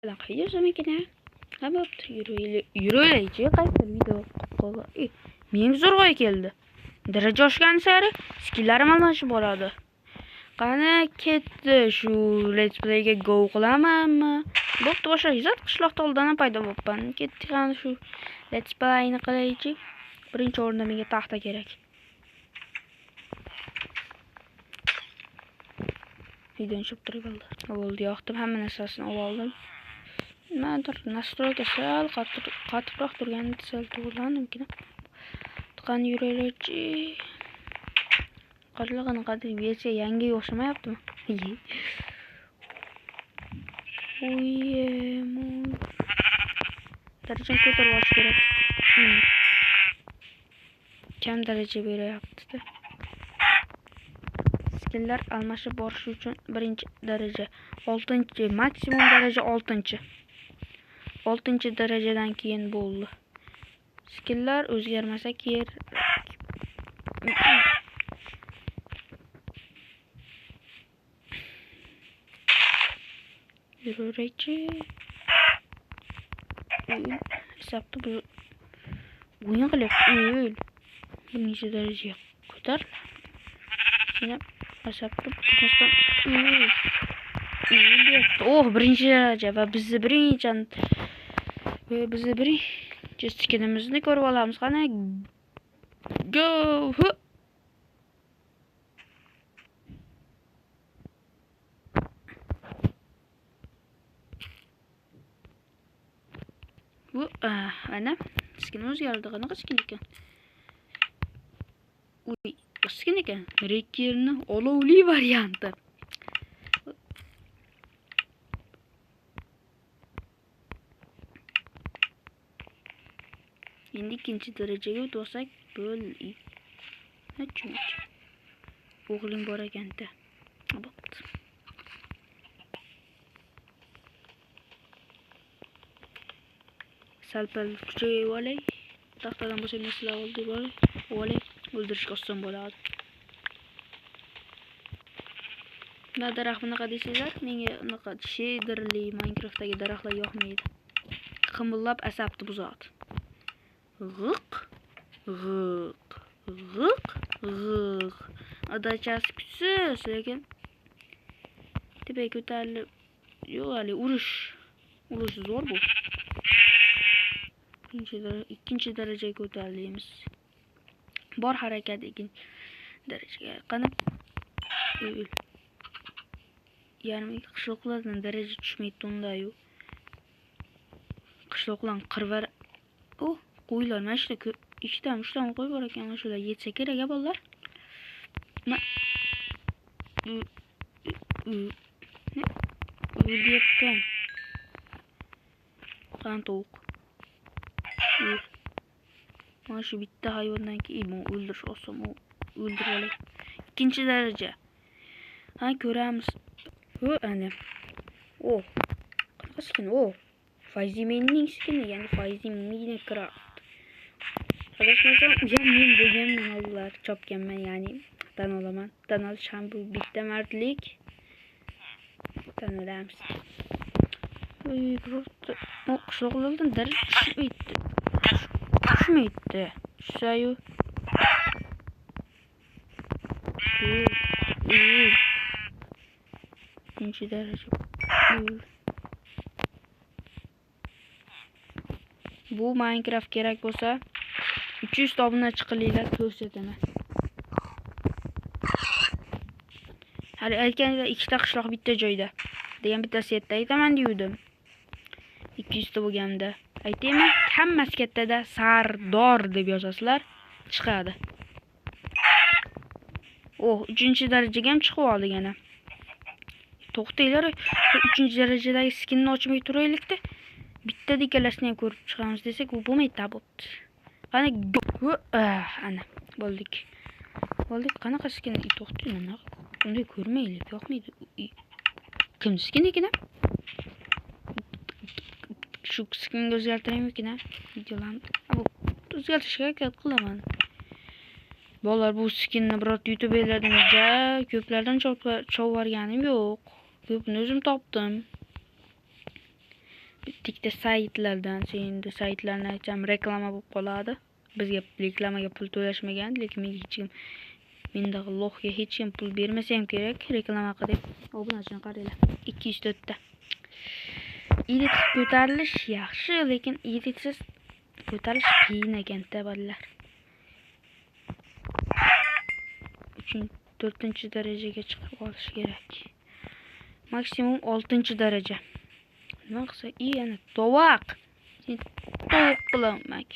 Videosamikine. Ha bo'pti, yuraylik. Qaysi video qo'yib menga zo'rg'a keldi. Daraja oshgan sari skilllarim almashib boradi. Qani ketdi shu let's playga go qilamanmi? Bo'pti, boshqa izot qishloqda oldidan paydo bo'libman. Ketdik qani shu let's playni qilaylik. Birinchi o'rinda menga taxta kerak. Videoni chop turib oldi. Bo'ldi, yoqdim, hamma narsasini oldim. Nimadir nastroyga sal qattiqroq turganda sal to'g'rilandimkina. Qani yuraylik. Qarlig'ini qadri versiya yangiga o'xshamayaptimi? Darajani ko'tarib olish kerak. Kam daraja beryapti-da. Skillar almashib borish uchun birinchi daraja, 6-chi, maksimum daraja 6-chi. 6-chi darajadan keyin bo'ldi. Skillar o'zgarmasa kerak. Yuraychi. Hisobda bu o'yin qilyapti. Birinchi darajaga ko'tar. Shuna hisobda bo'lmasdan oh, birinchi daraja va bizni birinchi skinimizni ko'rib olamiz. Qani go! Ana skin o'zgardi. Qanaqa skin ekan? Skin ekan. Rekkerni olovli varianti. Endi ikkinchi darajaga o'tsak bo'ldi. Nechun? O'g'lim bor ekanda. Bo'pti. Salpal kuchayib olay. Taxtadan bo'lsa narsalar olay. O'ldirishga oson bo'ladi. Na daraxt bunaqa deysizlar, menga unaqa shaderli Minecraftdagi daraxtlar yoqmaydi. Qimillab asabni buzadi. G'iq. Adachasi kuchsiz, lekin tepaga ko'tarilib yo'q, hali urush zo'r bu. Ikkinchi darajaga ko'tarilamiz. Bor harakat ikkinchi darajaga. Qani yarim qishloqlardan daraja tushmaydi unda-yu. Qishloqlar qirvar. Qo'ylar mana shu ikkitami, uchtami qo'y bor ekan, shular yetsa kerak a bolalar. O'lyapman. Qani tovuq. Mana shu bitta hayvondan keyin o'ldirish oson, o'ldirib olay. Ikkinchi daraja. Ha, ko'ramiz. Ana. Qanaqa skin? Fayzimenning skini, ya'ni Fayzi Minecraft. Adashmasam, men bo'lganman ular chopganman, ya'ni tan olaman. Tan olish ham bu bitta mardlik. Tan olamiz. Qishloqlardan daraja tushmaydi. Tushsayu. Ikkinchi daraja. Bu Minecraft kerak bo'lsa 300 obunachi qilinglar, ko'rsataman. Hali aytganimda ikkita qishloq bitta joyda degan bitta setda aytaman deydim. 200 ta bo'lganda aytaymi, hammasi kattada Sardor deb yozasizlar, chiqadi. 3-chi darajaga ham chiqib oldi yana. To'xtanglar, 3-chi darajadagi skinni ochmay turaylik-da. Bitta dekalasini ham ko'rib chiqamiz desak, u bo'lmaydi, bo'pti. Qani ana bo'ldik. Qanaqa skin? To'xtang, mana unday ko'rmaylik, yoqmaydi. Kim skin ekan? Shu skinni o'zgartiraymikin, videolarni. O'zgartirishga harakat qilaman. Bolalar, bu skinni biror youtuberlardan ko'plardan chopib o'rganim yo'q. Ko'pni o'zim topdim. bitta saytlardan, endi saytlarni aytsam reklama bo'lib qoladi. Bizga reklamaga pul to'lashmagan, lekin menga hech kim mendagi loxga hech kim pul bermasa ham kerak reklama qilib. Obunachini qaranglar. 204 ta. Edit ko'tarilish yaxshi, lekin editsiz ko'tarish qiyin ekan-da bolalar. 4-darajaga chiqib olish kerak. Maksimum 6-daraja. Nima qilsa, yana tovoq. Sen tovoq qilamak.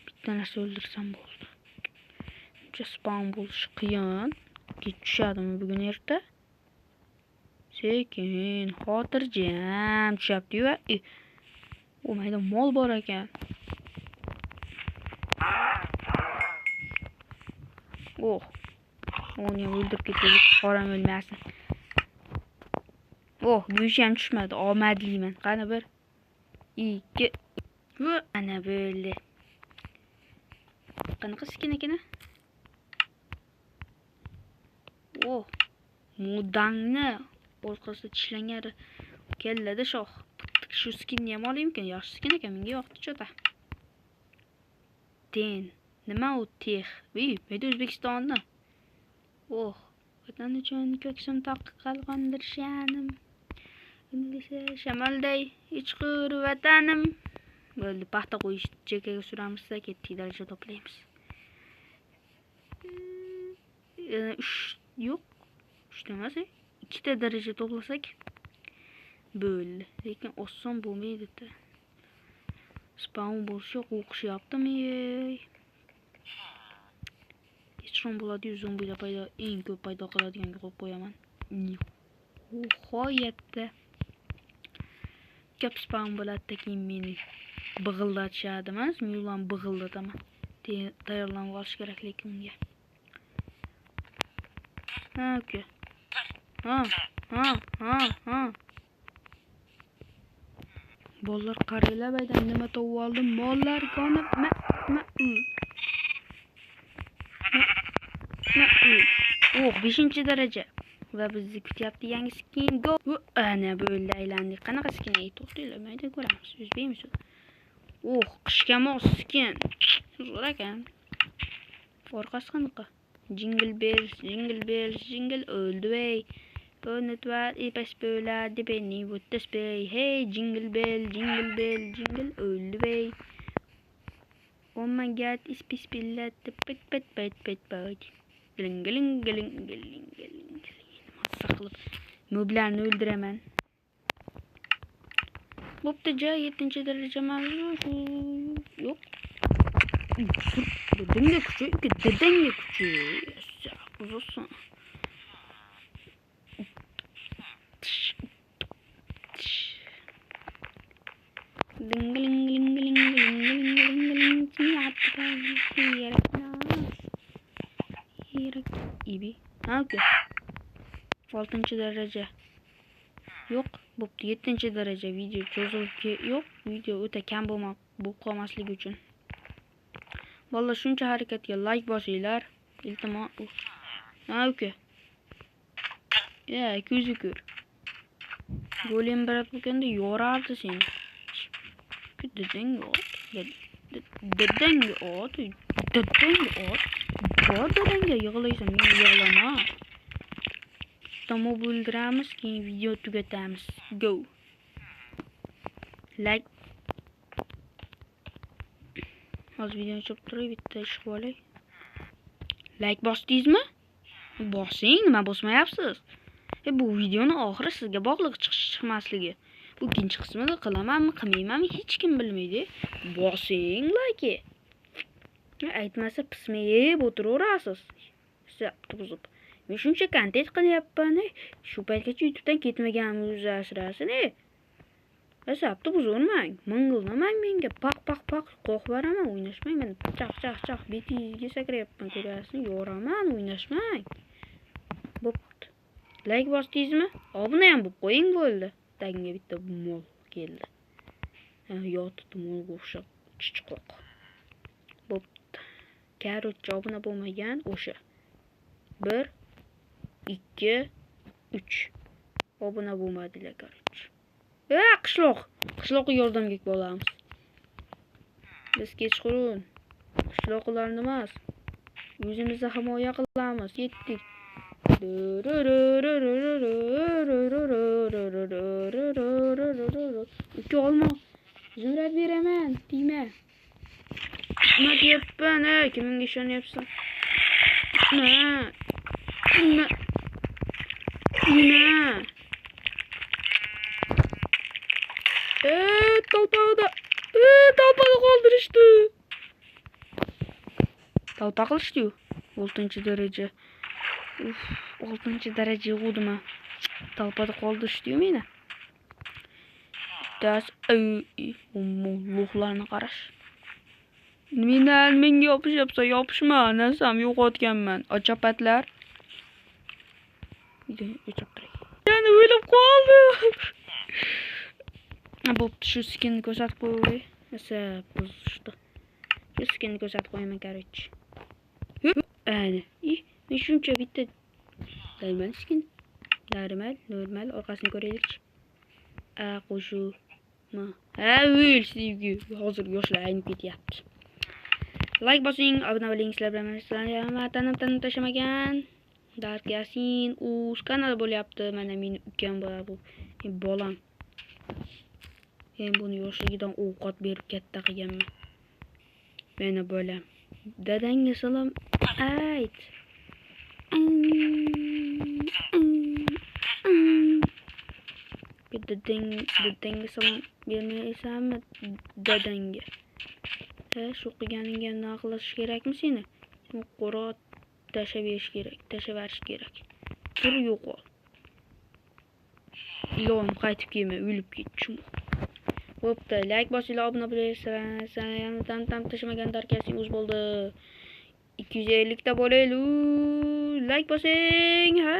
Bitta narsa o'ldirsam bo'ldi. Buncha spawn bo'lish qiyin. Kech tushadimi bugun erta? Sekin, xotirjam tushabdi-yu. O mayda mol bor ekan. Onu ham o'ldirib ketdik. Qoram o'lmasin. Go'shi ham tushmadi. Omadliman. Qani 1 2 ana bo'ldi. Qanaqa skin ekan? Mudangni orqasida tishlangan kellada shoh. Shu skinni ham olaymikan? Yaxshi skin ekan, menga yoqdi chota. Nima u tex? Mayda O'zbekistonni. Vatan uchun ko'ksim taqib qolgandir shanim. Endi shamolday ichqur vatanim. Bo'ldi, paxta qo'yish chekaga suramiz, ketdik, daraja to'playmiz. Yo'q. 3 emas, 2 ta daraja to'plasak bo'ldi. Lekin oson bo'lmaydi-da. Spawn bo'lishi o'qishyaptimi? Kechron bo'ladi-yu, zombilar paydo, eng ko'p paydo qiladigan qo'yib qo'yaman. Nihoyatda ko'p spawn bo'ladi, keyin meni big'ildatishadimi? Men ularni big'ildataman. Tayyorlanib olish kerak lekin unga. Uka. Bolalar qaranglar, baydan nima topib oldim? Mollar qonib, 5-daraja. Va bizni kutyapti yangi skin. Go. Ana bo'ldi, aylandik. Qanaqa skin ey? To'xtanglar, mayda ko'ramiz. O'zbekmiz. Qishga mos skin. Zo'r ekan. Orqasi qanaqa? Jingle bells, jingle all the way. Unutma, ipes bo'ladi beni o'tdas bey. Hey, jingle bell, jingle all the way. Oh my god, ispis billat, pet. Gling. Saqlab moblarni o'ldiraman. Bo'pti, 7-daraja mavzu. Yo'q. Dedangga kuchi. Uzun. İbi. Okey. 6-daraja. Yo'q, bo'pti, 7-daraja. Video cho'zilib yo'q, video o'ta kam bo'lib qolmasligi uchun. Bolalar, shuncha harakatga like bosinglar. Iltimos. Okey. Ko'zi ko'r. Golem birat bo'lganda yorardi seni. Dedangga ot. Bor dedangga yig'laysan, men yig'lama. Tomo bo'ldiramiz, keyin video tugatamiz. Go. Like. Hozir videoni chop turib bitta ish qilib olay. Like bosdingizmi? Bosing, nima bosmayapsiz? Bu videoni oxiri sizga bog'liq chiqmasligi. Bu ikkinchi qismida qilamanmi, qilmaymanmi hech kim bilmaydi. Bosing like. Aytmasa pismayib o'tiraverasiz. Buzib. Men shuncha kontent qilyapman. Shu paytgacha YouTubedan ketmaganimni uzashirasin. Asabni buzurmang. Ming'illamang menga. Paq qo'q baraman, o'ynashmang. Men chaq betingizga sakrayapman, ko'rasizmi? Yoraman, o'ynashmang. Bo'pti. Like bosdingizmi? Obuna ham bo'lib qo'ying bo'ldi. Tagiga bitta mol keldi. Yotibdi molga o'xshab chichqoq. Bo'pti. Korotchi obuna bo'lmagan o'sha. 1 2 3 obuna bo'lmadilar, korotchi. Qishloqqa yordamga bo'lamiz. Biz kechqurun qishloqlarni emas, o'zimizni himoya qilamiz. Yetdik. Uka olma. Zumrad beraman, deyma. Nima deyapman? Kimga ishonyapsan? Nima? Talpada qoldirishdi. Talpa qilishdi-yu. 6-daraja. 6-daraja yig'udimi? Talpada qoldirishdi-yu meni. Luhlarni qarash. Menga yopishyapsa yopishma, narsam yo'qotganman. Ochapatlar. Yani o'lib qoldim. Bo'pti, shu skinni ko'rsatib qo'yay. Esa buzishdi. Shu skinni ko'rsatib qo'yaman, короче. Ana. Men shuncha bitta normal skin. Normal orqasini ko'raylik. Qo'shuma. O'l sevgi. Hozir yoshlar aynib ketyapti. Like bosing, obuna bo'ling, sizlar bilan sizlarni tanib tashlamagan. Dark Yasin o'z kanali bo'lyapti. Mana meni ukam bor bu. Bolam. Men buni yoshligidan ovqat berib katta qilganman. Meni bolam. Dadangga salom ayt. Dadangga salom bermaysanmi dadangga? Shu qilganingga nima qilish kerakmi seni? Qo'rot tashlab berish kerak. Tur yo'qol. Ilon qaytib kelma, o'lib ketchim. Bo'pti, like bosinglar, obuna bo'linglar. Sanani tam tashlamagan darkasi o'z bo'ldi. 250 ta bo'laylik. Like bosing. Ha!